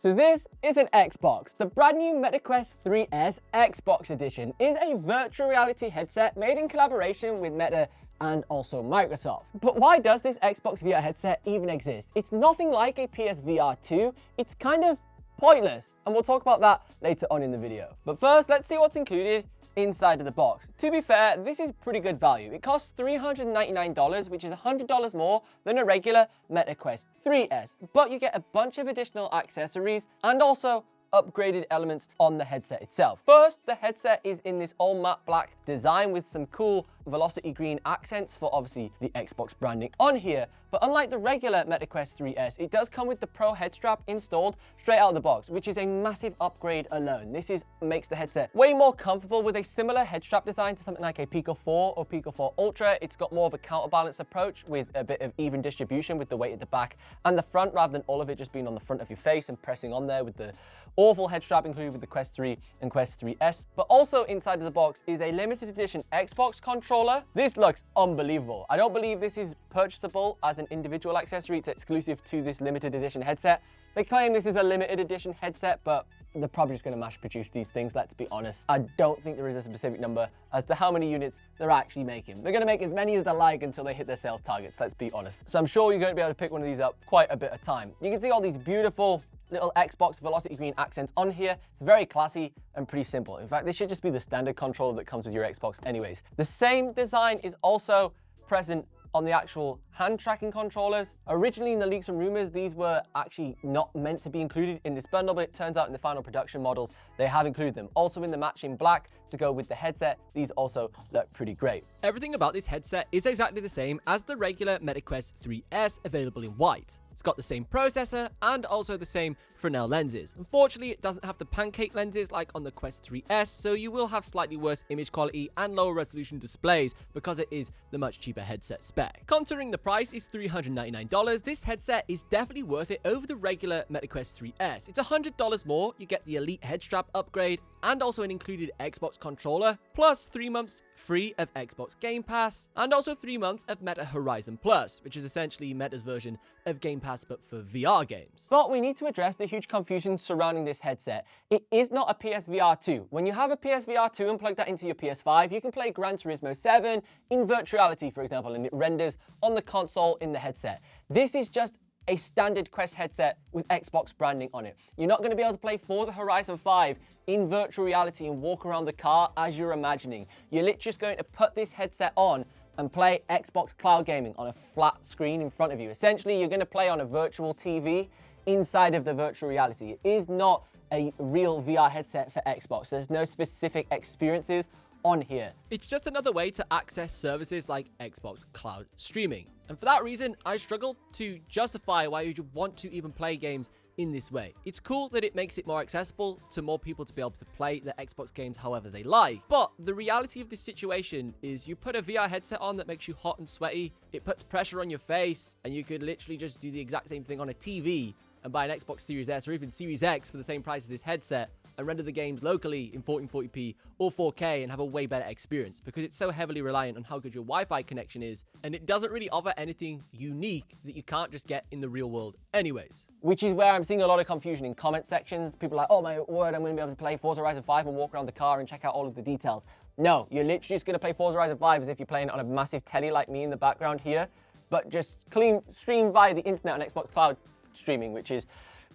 So this is an Xbox. The brand new MetaQuest 3S Xbox Edition is a virtual reality headset made in collaboration with Meta and also Microsoft. But why does this Xbox VR headset even exist? It's nothing like a PSVR 2. It's kind of pointless, and we'll talk about that later on in the video. But first, let's see what's included inside of the box. To be fair, this is pretty good value. It costs $399, which is $100 more than a regular MetaQuest 3S, but you get a bunch of additional accessories and also upgraded elements on the headset itself. First, the headset is in this all matte black design with some cool velocity green accents for obviously the Xbox branding on here. But unlike the regular MetaQuest 3S, it does come with the Pro head strap installed straight out of the box, which is a massive upgrade alone. This makes the headset way more comfortable with a similar head strap design to something like a Pico 4 or Pico 4 Ultra. It's got more of a counterbalance approach with a bit of even distribution with the weight at the back and the front, rather than all of it just being on the front of your face and pressing on there with the awful head strap included with the Quest 3 and Quest 3S. But also inside of the box is a limited edition Xbox controller. This looks unbelievable. I don't believe this is purchasable as an individual accessory. It's exclusive to this limited edition headset. They claim this is a limited edition headset, but they're probably just going to mass produce these things, let's be honest. I don't think there is a specific number as to how many units they're actually making. They're going to make as many as they like until they hit their sales targets, let's be honest. So I'm sure you're going to be able to pick one of these up quite a bit of time. You can see all these beautiful little Xbox velocity green accents on here. It's very classy and pretty simple. In fact, this should just be the standard controller that comes with your Xbox anyways. The same design is also present on the actual hand tracking controllers. Originally in the leaks and rumors, these were actually not meant to be included in this bundle, but it turns out in the final production models, they have included them. Also in the matching black to go with the headset, these also look pretty great. Everything about this headset is exactly the same as the regular MetaQuest 3S available in white. It's got the same processor and also the same Fresnel lenses. Unfortunately, it doesn't have the pancake lenses like on the Quest 3S, so you will have slightly worse image quality and lower resolution displays because it is the much cheaper headset spec. Considering the price is $399, this headset is definitely worth it over the regular MetaQuest 3S. It's $100 more, you get the Elite head strap upgrade and also an included Xbox controller, plus 3 months free of Xbox Game Pass, and also 3 months of Meta Horizon Plus, which is essentially Meta's version of Game Pass but for VR games. But we need to address the huge confusion surrounding this headset. It is not a PSVR 2. When you have a PSVR 2 and plug that into your PS5, you can play Gran Turismo 7 in virtual reality, for example, and it renders on the console in the headset. This is just a standard Quest headset with Xbox branding on it. You're not going to be able to play Forza Horizon 5 in virtual reality and walk around the car as you're imagining. You're literally just going to put this headset on and play Xbox cloud gaming on a flat screen in front of you. Essentially, you're going to play on a virtual TV inside of the virtual reality. It is not a real VR headset for Xbox. There's no specific experiences on here. It's just another way to access services like Xbox Cloud Streaming. And for that reason, I struggle to justify why you'd want to even play games in this way. It's cool that it makes it more accessible to more people to be able to play the Xbox games however they like. But the reality of this situation is you put a VR headset on that makes you hot and sweaty, it puts pressure on your face, and you could literally just do the exact same thing on a TV and buy an Xbox Series S or even Series X for the same price as this headset and render the games locally in 1440p or 4K and have a way better experience because it's so heavily reliant on how good your Wi-Fi connection is, and it doesn't really offer anything unique that you can't just get in the real world anyways. Which is where I'm seeing a lot of confusion in comment sections. People are like, oh my word, I'm going to be able to play Forza Horizon 5 and walk around the car and check out all of the details. No, you're literally just going to play Forza Horizon 5 as if you're playing on a massive telly like me in the background here, but just stream via the internet on Xbox Cloud Streaming, which is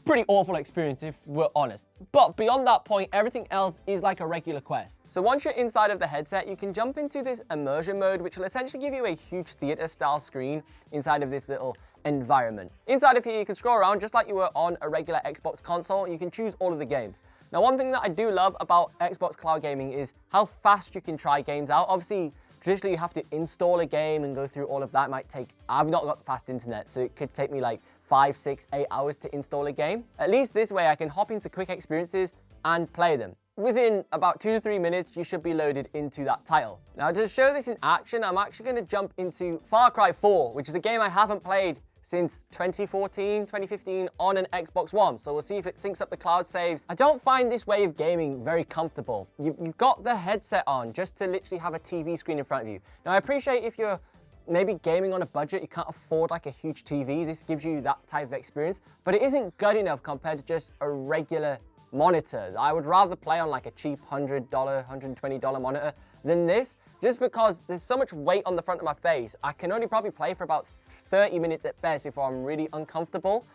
pretty awful experience if we're honest. But beyond that point, everything else is like a regular Quest. So once you're inside of the headset, you can jump into this immersion mode, which will essentially give you a huge theater style screen inside of this little environment. Inside of here, you can scroll around just like you were on a regular Xbox console, and you can choose all of the games. Now, one thing that I do love about Xbox Cloud Gaming is how fast you can try games out. Obviously, traditionally you have to install a game and go through all of that. It might take, I've not got fast internet, so it could take me like 5, 6, 8 hours to install a game. At least this way I can hop into quick experiences and play them. Within about 2 to 3 minutes, you should be loaded into that title. Now to show this in action, I'm actually going to jump into Far Cry 4, which is a game I haven't played since 2014, 2015 on an Xbox One. So we'll see if it syncs up the cloud saves. I don't find this way of gaming very comfortable. You've got the headset on just to literally have a TV screen in front of you. Now I appreciate if you're maybe gaming on a budget, you can't afford like a huge TV. This gives you that type of experience, but it isn't good enough compared to just a regular monitor. I would rather play on like a cheap $100, $120 monitor than this, just because there's so much weight on the front of my face. I can only probably play for about 30 minutes at best before I'm really uncomfortable,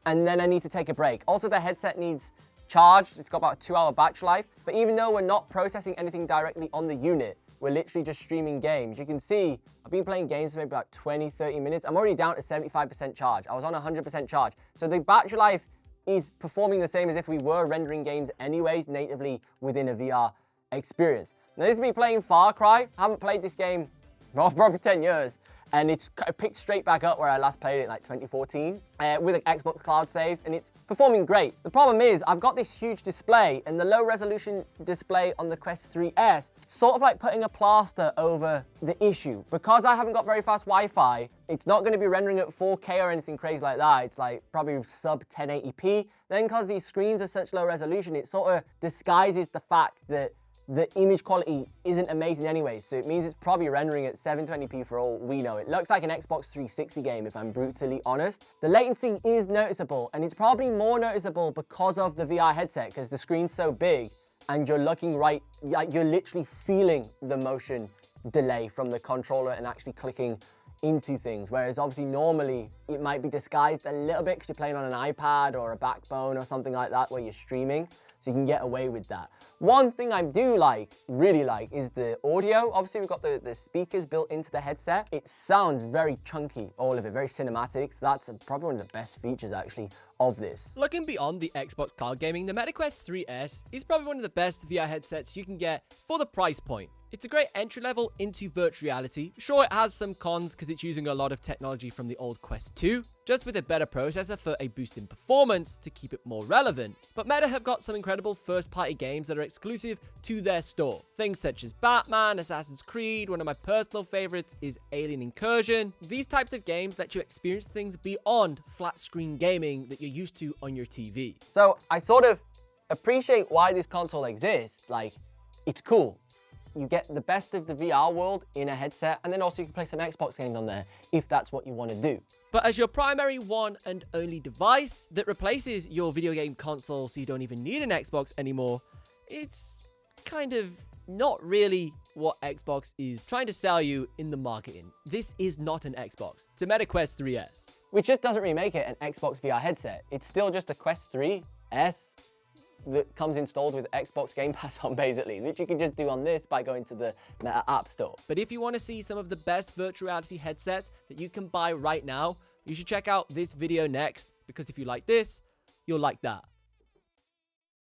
and then I need to take a break. Also, the headset needs charged. It's got about a 2-hour battery life, but even though we're not processing anything directly on the unit, we're literally just streaming games. You can see I've been playing games for maybe about 20, 30 minutes. I'm already down to 75% charge. I was on 100% charge. So the battery life is performing the same as if we were rendering games anyways, natively within a VR experience. Now, this is me playing Far Cry. I haven't played this game for probably 10 years. And it's picked straight back up where I last played it, like 2014, with an Xbox Cloud saves, and it's performing great. The problem is, I've got this huge display, and the low resolution display on the Quest 3S, it's sort of like putting a plaster over the issue. Because I haven't got very fast Wi-Fi, it's not going to be rendering at 4K or anything crazy like that. It's like probably sub 1080p. Then because these screens are such low resolution, it sort of disguises the fact that the image quality isn't amazing anyway, so it means it's probably rendering at 720p for all we know. It looks like an Xbox 360 game, if I'm brutally honest. The latency is noticeable, and it's probably more noticeable because of the VR headset, because the screen's so big, and you're looking right, like you're literally feeling the motion delay from the controller and actually clicking into things, whereas obviously normally it might be disguised a little bit because you're playing on an iPad or a Backbone or something like that where you're streaming, so you can get away with that. One thing I do like, really like, is the audio. Obviously, we've got the speakers built into the headset. It sounds very chunky, all of it, very cinematic. So that's probably one of the best features, actually, of this. Looking beyond the Xbox Cloud Gaming, the MetaQuest 3S is probably one of the best VR headsets you can get for the price point. It's a great entry level into virtual reality. Sure, it has some cons because it's using a lot of technology from the old Quest 2, just with a better processor for a boost in performance to keep it more relevant. But Meta have got some incredible first-party games that are exclusive to their store. Things such as Batman, Assassin's Creed, one of my personal favorites is Alien Incursion. These types of games let you experience things beyond flat-screen gaming that you're used to on your TV. So I sort of appreciate why this console exists. Like, it's cool. You get the best of the VR world in a headset, and then also you can play some Xbox games on there if that's what you want to do. But as your primary one and only device that replaces your video game console so you don't even need an Xbox anymore, it's kind of not really what Xbox is trying to sell you in the marketing. This is not an Xbox. It's a MetaQuest 3S. Which just doesn't really make it an Xbox VR headset. It's still just a Quest 3S that comes installed with Xbox Game Pass on, basically, which you can just do on this by going to the Meta App Store. But if you want to see some of the best virtual reality headsets that you can buy right now, you should check out this video next, because if you like this, you'll like that.